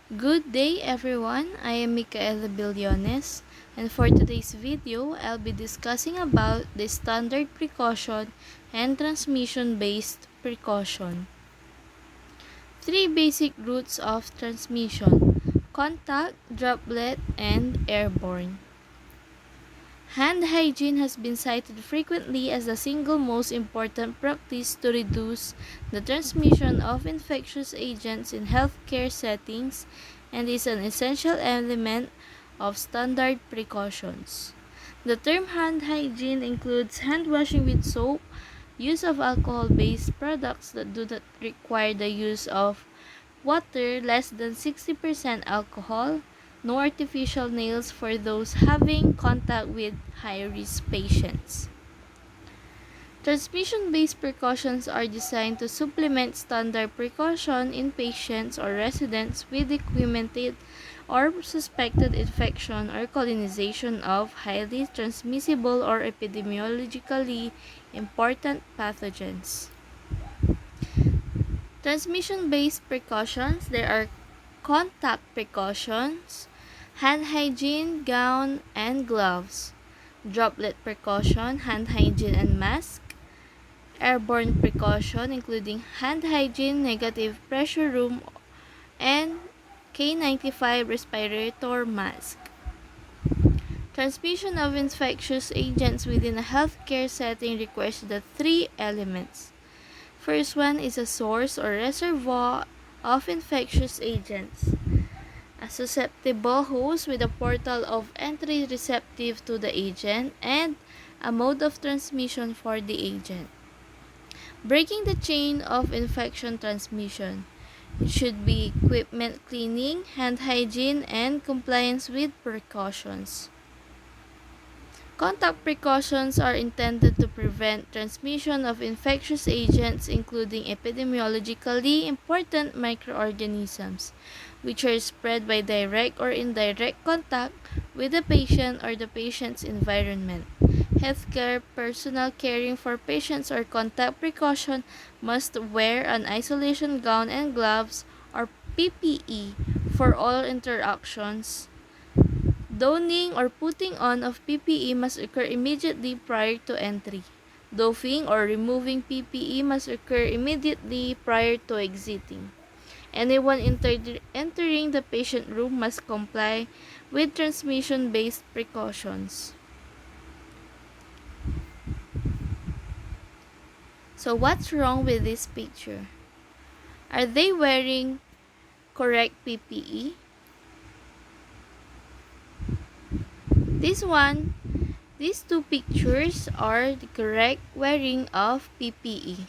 Good day everyone, I am Micaela Billones, and for today's video, I'll be discussing about the standard precaution and transmission-based precaution. Three basic routes of transmission: contact, droplet, and airborne. Hand hygiene has been cited frequently as the single most important practice to reduce the transmission of infectious agents in healthcare settings and is an essential element of standard precautions. The term hand hygiene includes hand washing with soap, use of alcohol-based products that do not require the use of water less than 60% alcohol, no artificial nails for those having contact with high-risk patients. Transmission-based precautions are designed to supplement standard precaution in patients or residents with documented or suspected infection or colonization of highly transmissible or epidemiologically important pathogens. Transmission-based precautions, there are contact precautions, hand hygiene, gown, and gloves. Droplet precaution, hand hygiene and mask. Airborne precaution, including hand hygiene, negative pressure room, and K95 respirator mask. Transmission of infectious agents within a healthcare setting requires the three elements. First one is a source or reservoir of infectious agents. A susceptible host with a portal of entry receptive to the agent and a mode of transmission for the agent. Breaking the chain of infection transmission. It should be equipment cleaning, hand hygiene, and compliance with precautions. Contact precautions are intended to prevent transmission of infectious agents, including epidemiologically important microorganisms, which are spread by direct or indirect contact with the patient or the patient's environment. Healthcare personnel caring for patients or contact precaution must wear an isolation gown and gloves or PPE for all interactions. Donning or putting on of PPE must occur immediately prior to entry. Doffing or removing PPE must occur immediately prior to exiting. Anyone entering the patient room must comply with transmission-based precautions. So what's wrong with this picture? Are they wearing correct PPE? These two pictures are the correct wearing of PPE.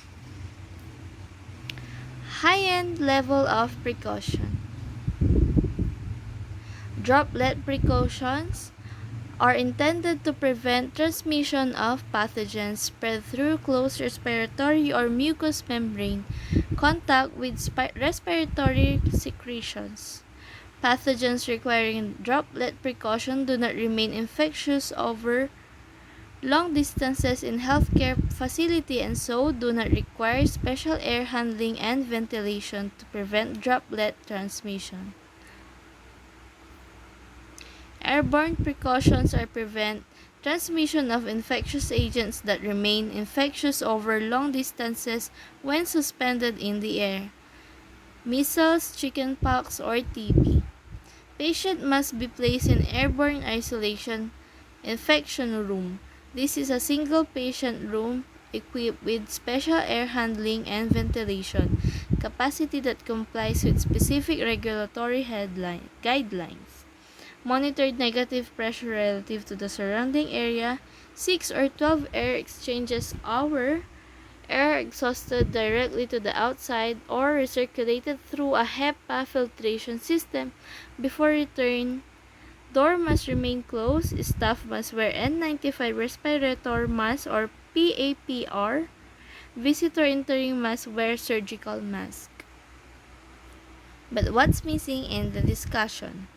High-end level of precaution. Droplet precautions are intended to prevent transmission of pathogens spread through close respiratory or mucous membrane contact with respiratory secretions. Pathogens requiring droplet precaution do not remain infectious over long distances in healthcare facility and so do not require special air handling and ventilation to prevent droplet transmission. Airborne precautions are prevent transmission of infectious agents that remain infectious over long distances when suspended in the air. Measles, chickenpox, or TB. Patient must be placed in airborne isolation infection room. This is a single patient room equipped with special air handling and ventilation capacity that complies with specific regulatory guidelines. Monitored negative pressure relative to the surrounding area, 6 or 12 air exchanges hour, air exhausted directly to the outside or recirculated through a HEPA filtration system before return. Door must remain closed. Staff must wear N95 respirator mask or PAPR. Visitor entering must wear surgical mask. But what's missing in the discussion?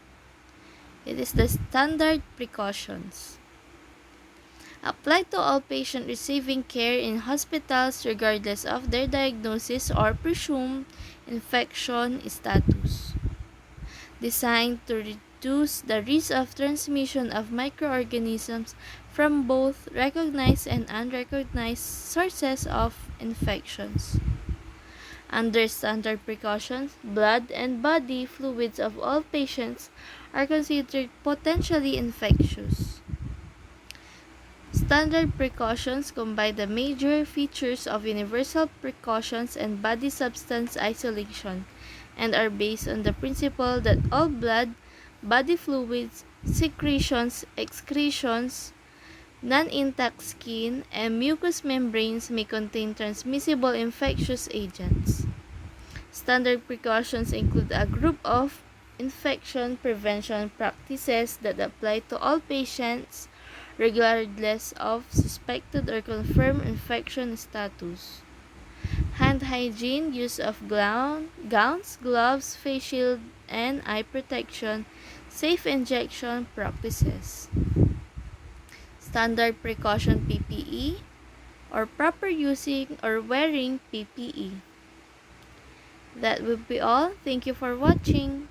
It is the standard precautions. Apply to all patients receiving care in hospitals regardless of their diagnosis or presumed infection status. designed to reduce the risk of transmission of microorganisms from both recognized and unrecognized sources of infections. Under standard precautions, blood and body fluids of all patients are considered potentially infectious. Standard precautions combine the major features of universal precautions and body substance isolation and are based on the principle that all blood, body fluids, secretions, excretions, non-intact skin, and mucous membranes may contain transmissible infectious agents. Standard precautions include a group of infection prevention practices that apply to all patients regardless of suspected or confirmed infection status. Hand hygiene, use of gowns, gloves, face shield, and eye protection, safe injection practices. Standard precaution PPE, or proper using or wearing PPE. That would be all. Thank you for watching.